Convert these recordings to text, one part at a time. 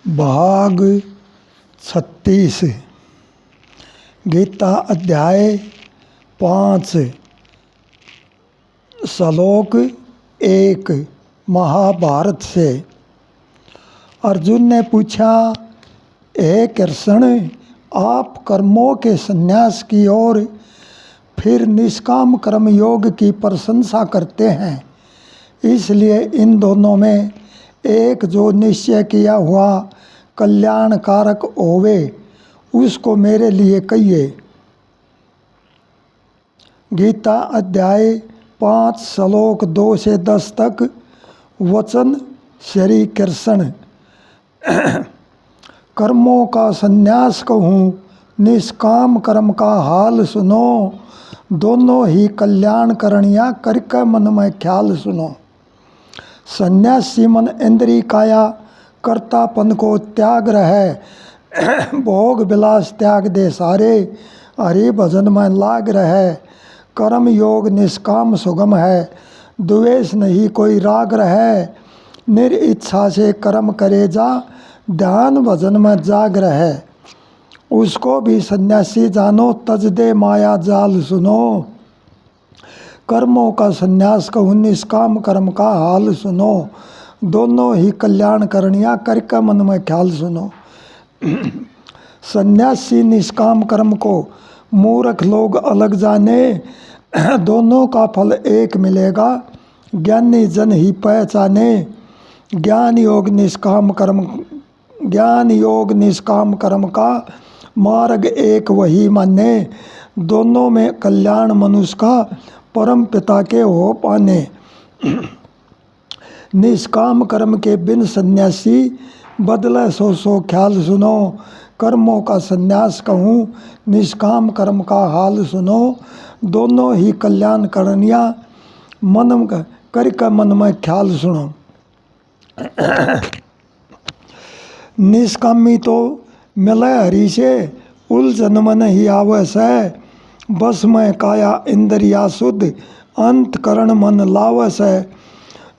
भाग 36 गीता अध्याय 5 श्लोक 1 महाभारत से। अर्जुन ने पूछा, हे कृष्ण, आप कर्मों के संन्यास की ओर फिर निष्काम कर्म योग की प्रशंसा करते हैं, इसलिए इन दोनों में एक जो निश्चय किया हुआ कल्याणकारक होवे उसको मेरे लिए कहिए। गीता अध्याय 5 श्लोक 2 से 10 तक। वचन श्री कृष्ण। कर्मों का संन्यास कहूँ, निष्काम कर्म का हाल सुनो, दोनों ही कल्याण करणिया करके मन में ख्याल सुनो। संन्यासी मन इंद्री काया कर्तापन को त्याग रहे, भोग विलास त्याग दे सारे, हरि भजन में लाग रहे। कर्म योग निष्काम सुगम है, द्वेष नहीं कोई राग रहे। निरिच्छा से कर्म करे जा, ध्यान भजन में जाग रहे। उसको भी सन्यासी जानो, तज दे माया जाल सुनो। कर्मों का संन्यास कहूँ, निष्काम कर्म का हाल सुनो, दोनों ही कल्याण करणिया करके मन में ख्याल सुनो। सन्यासी निष्काम कर्म को मूर्ख लोग अलग जाने, दोनों का फल एक मिलेगा, ज्ञानी जन ही पहचाने। ज्ञान योग निष्काम कर्म का मार्ग एक वही माने, दोनों में कल्याण मनुष्य का परम पिता के हो पाने। निष्काम कर्म के बिन सन्यासी बदले सो सो ख्याल सुनो। कर्मों का संन्यास कहूँ, निष्काम कर्म का हाल सुनो, दोनों ही कल्याण करणिया मन करके मन में ख्याल सुनो। निष्कामी तो मिले हरि से, उलझन मन ही आवस है। बस में काया इंद्रिया शुद्ध, अंतकरण मन लावस है।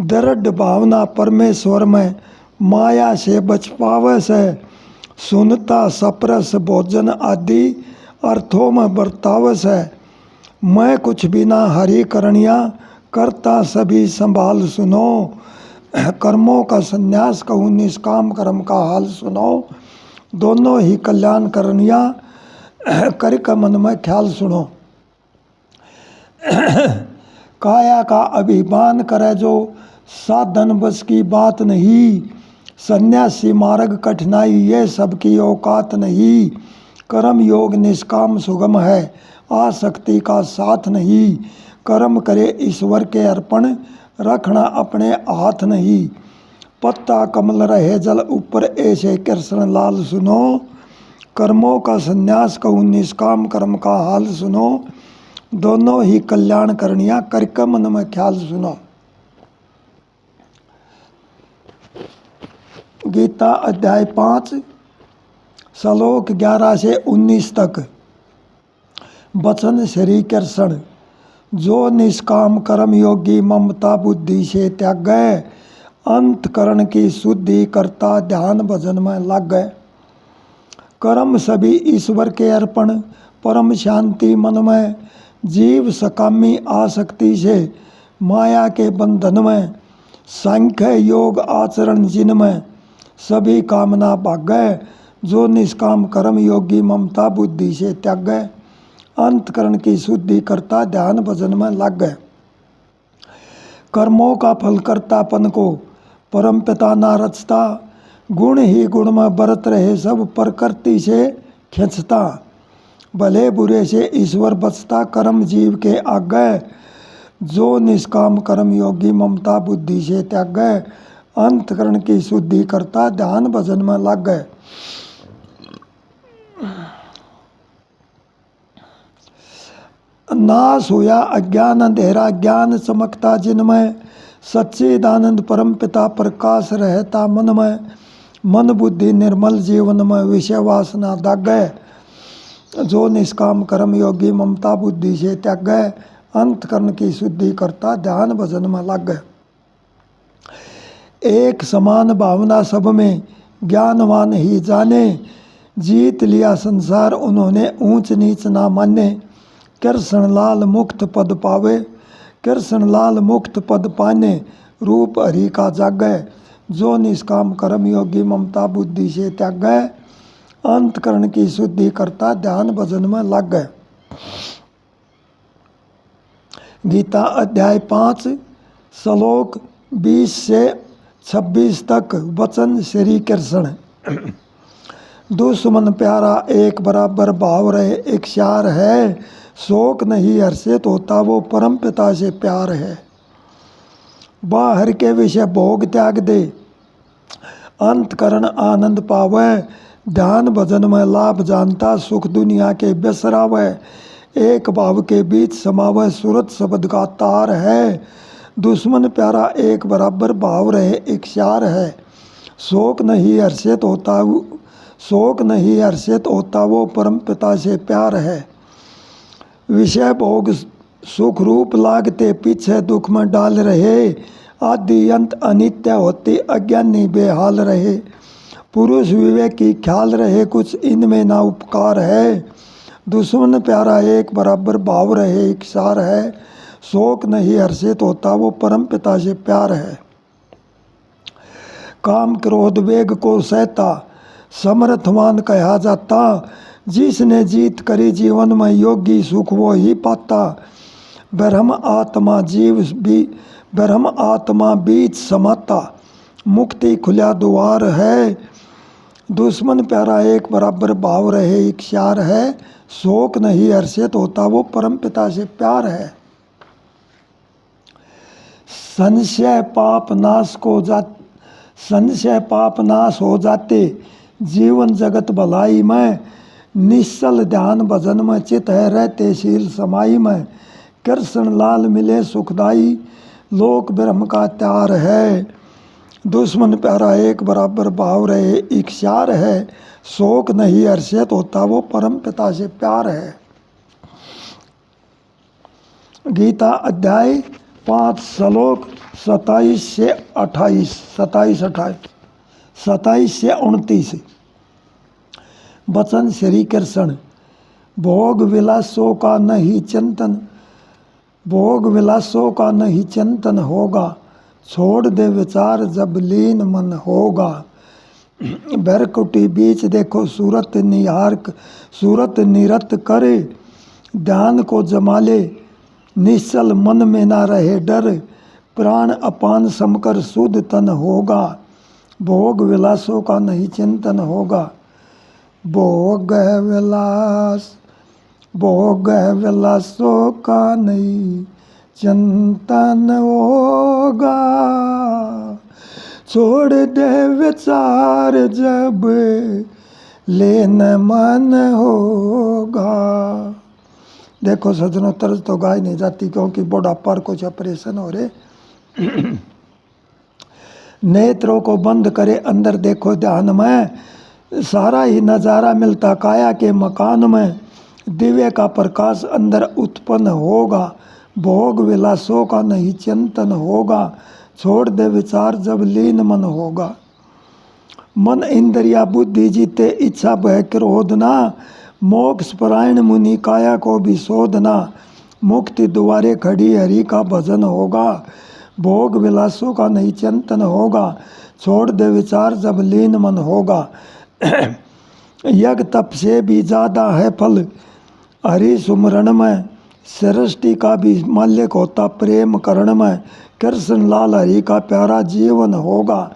दृढ़ भावना परमेश्वर में, माया से बच पावस है। सुनता सप्रस भोजन आदि, अर्थों में बरतावस है। मैं कुछ बिना हरि करणिया, करता सभी संभाल सुनो। कर्मों का संन्यास कहूँ, निष्काम कर्म का हाल सुनो, दोनों ही कल्याण करणिया करके मन में ख्याल सुनो। काया का अभिमान करे जो, साधन बस की बात नहीं। सन्यासी मार्ग कठिनाई, ये सबकी औकात नहीं। कर्म योग निष्काम सुगम है, आसक्ति का साथ नहीं। कर्म करे ईश्वर के अर्पण, रखना अपने हाथ नहीं। पत्ता कमल रहे जल ऊपर, ऐसे कृष्ण लाल सुनो। कर्मों का संन्यास कहूँ, निष्काम कर्म का हाल सुनो, दोनों ही कल्याण करणिया करके मन में ख्याल सुनो। गीता अध्याय 5 श्लोक 11 से 19 तक। वचन श्री कृष्ण। जो निष्काम कर्म योगी ममता बुद्धि से त्याग गए, अंतकरण की शुद्धि करता ध्यान भजन में लग गए। कर्म सभी ईश्वर के अर्पण, परम शांति मन में। जीव सकामी आसक्ति से, माया के बंधन में। सांख्य योग आचरण जिनमें, सभी कामना भाग गए। जो निष्काम कर्म योगी ममता बुद्धि से त्याग गए, अंतकरण की शुद्धि करता ध्यान भजन में लग गए। कर्मों का फल कर्तापन को परम पिता ना रचता, गुण ही गुण में बरत रहे सब प्रकृति से खिंचता। भले बुरे से ईश्वर बचता, कर्म जीव के आगे। जो निष्काम कर्म योगी ममता बुद्धि से त्याग गए, अंतकरण की शुद्धि करता ध्यान भजन में लग गए। नाश हुआ अज्ञान अंधेरा, ज्ञान चमकता जिनमें। सच्चिदानंद परम पिता प्रकाश रहता मन में। मन बुद्धि निर्मल जीवन में, विषय वासना दाग गए। जो निष्काम कर्म योगी ममता बुद्धि से त्याग गए, अंतकरण की शुद्धि करता ध्यान भजन में लग गए। एक समान भावना सब में, ज्ञानवान ही जाने, जीत लिया संसार उन्होंने, ऊंच नीच ना माने। कृष्ण लाल मुक्त पद पावे, कृष्ण लाल मुक्त पद पाने, रूप हरि का जागै। जो निष्काम कर्म योगी ममता बुद्धि से त्यागै, अंतकरण की शुद्धि करता ध्यान भजन में लागै। गीता अध्याय 5 श्लोक 20 से 26 तक। वचन श्री कृष्ण। दुश्मन प्यारा एक बराबर भाव रहे, एक सार है। शोक नहीं हर्षित होता, वो परम पिता से प्यार है। बाहर के विषय भोग त्याग दे, अंतकरण आनंद पावे। ध्यान भजन में लाभ जानता, सुख दुनिया के बिसरावे। एक भाव के बीच समावे, सूरत शब्द का तार है। दुश्मन प्यारा एक बराबर भाव रहे, एक सार है। शोक नहीं हर्षित होता, शोक नहीं हर्षित होता, वो परम पिता से प्यार है। विषय भोग सुख रूप लागते, पीछे दुख में डाल रहे। आदि अंत अनित्य होते, अज्ञानी बेहाल रहे। पुरुष विवेक की ख्याल रहे, कुछ इनमें ना उपकार है। दुश्मन प्यारा एक बराबर भाव रहे, एक सार है। शोक नहीं हर्षित होता, वो परम पिता से प्यार है। काम क्रोध वेग को सहता, समर्थवान कहा जाता। जिसने जीत करी जीवन में, योगी सुख वो ही पाता। ब्रह्म आत्मा जीव भी, ब्रह्म आत्मा बीच समाता। मुक्ति खुला द्वार है। दुश्मन प्यारा एक बराबर भाव रहे, एक सार है। शोक नहीं हर्षित होता, वो परम पिता से प्यार है। संशय पाप नाश को संशय पाप नाश हो जाते, जीवन जगत भलाई में। निश्चल ध्यान भजन में, चित है रहते शील समाई में। कृष्ण लाल मिले सुखदाई, लोक ब्रह्म का त्यार है। दुश्मन प्यारा एक बराबर भाव रहे, एक सार है। शोक नहीं हर्षित होता, वो परम पिता से प्यार है। गीता अध्याय 5 श्लोक 27 से 28, 27 से 29। वचन श्री कृष्ण। भोग विलासों का नहीं चिंतन, भोग विलासों का नहीं चिंतन होगा। छोड़ दे विचार जब लीन मन होगा। बैरकुटी बीच देखो सूरत निहार, सूरत निरत करे। ध्यान को जमा ले, निश्चल मन में ना रहे डर। प्राण अपान समकर शुद्ध तन होगा। भोग विलासों का नहीं चिंतन होगा। भोग विलास, भोग विलासों का नहीं चिंतन होगा। छोड़ दे विचार जब लेन मन होगा। देखो सजनों, तर्ज तो गाय नहीं जाती, क्योंकि बुढ़ापा कुछ ऑपरेशन हो रहे। नेत्रों को बंद करे, अंदर देखो ध्यान में। सारा ही नज़ारा मिलता काया के मकान में। दिव्य का प्रकाश अंदर उत्पन्न होगा। भोग विलासों का नहीं चिंतन होगा। छोड़ दे विचार जब लीन मन होगा। मन इंद्रिया बुद्धि जीते, इच्छा भय क्रोध ना। मोक्ष परायण मुनि काया को भी शोधना। मुक्ति द्वारे खड़ी हरि का भजन होगा। भोग विलासों का नहीं चिंतन होगा। छोड़ दे विचार जब लीन मन होगा। यज्ञ तप से भी ज़्यादा है फल हरि सुमरण में। सृष्टि का भी मालिक होता प्रेम करण में। कृष्ण लाल हरि का प्यारा जीवन होगा।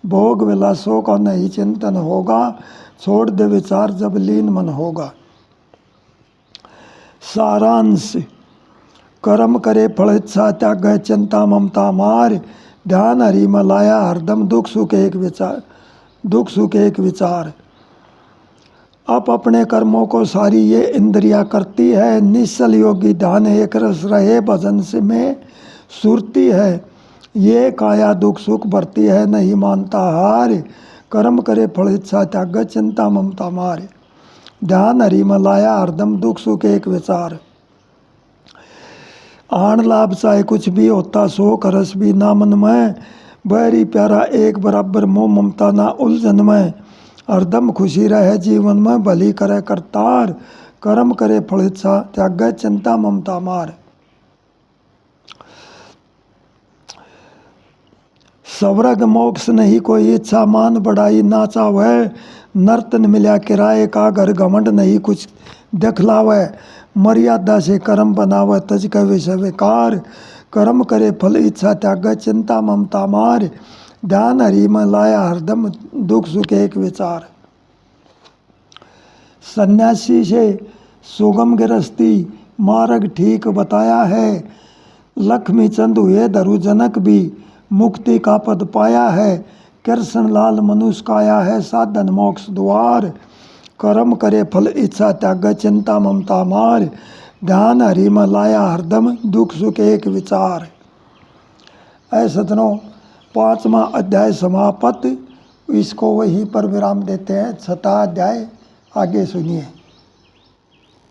भोग विलासों का नहीं चिंतन होगा। छोड़ दे विचार जब लीन मन होगा। सारांश। कर्म करे फल इच्छा त्याग, चिंता ममता मार। ध्यान हरि में लाया हरदम, दुख सुख एक विचार, दुख सुख एक विचार। अब अपने कर्मों को सारी ये इंद्रिया करती है। निश्चल योगी ध्यान एक रस रहे, भजन से में सुरती है। ये काया दुख सुख भरती है, नहीं मानता हार। कर्म करे फल इच्छा त्याग, चिंता ममता मार। ध्यान हरि में लाया हरदम, दुख सुख एक विचार। आन लाभ चाहे कुछ भी होता, शोक रस भी ना मन में। बैरी प्यारा एक बराबर मोह ममता ना उलझन में, हरदम खुशी रहे जीवन में, भली करे करतार, कर्म करे फल इच्छा त्यागे चिंता ममता मार। स्वर्ग मोक्ष नहीं कोई इच्छा, मान बढ़ाई ना चावे, नर्तन मिल्या किराए का घर, घमंड नहीं कुछ दिखलावे, मर्यादा से कर्म बनावे तज के विषय विकार, कर्म करे फल इच्छा त्यागे चिंता ममता मार, ध्यान हरि में लाया हरदम दुख सुख एक विचार। सन्यासी से सुगम गृहस्थी मार्ग ठीक बताया है, लक्ष्मी चंद हुए धरु जनक भी, मुक्ति का पद पाया है, कृष्ण लाल मनुष्य काया है, साधन मोक्ष द्वार, कर्म करे फल इच्छा त्याग चिंता ममता मार, ध्यान हरि में लाया हरदम दुख सुख एक विचार। ऐसा सज्जनों 5वां अध्याय समाप्त। इसको वहीं पर विराम देते हैं। 6वां अध्याय आगे सुनिए।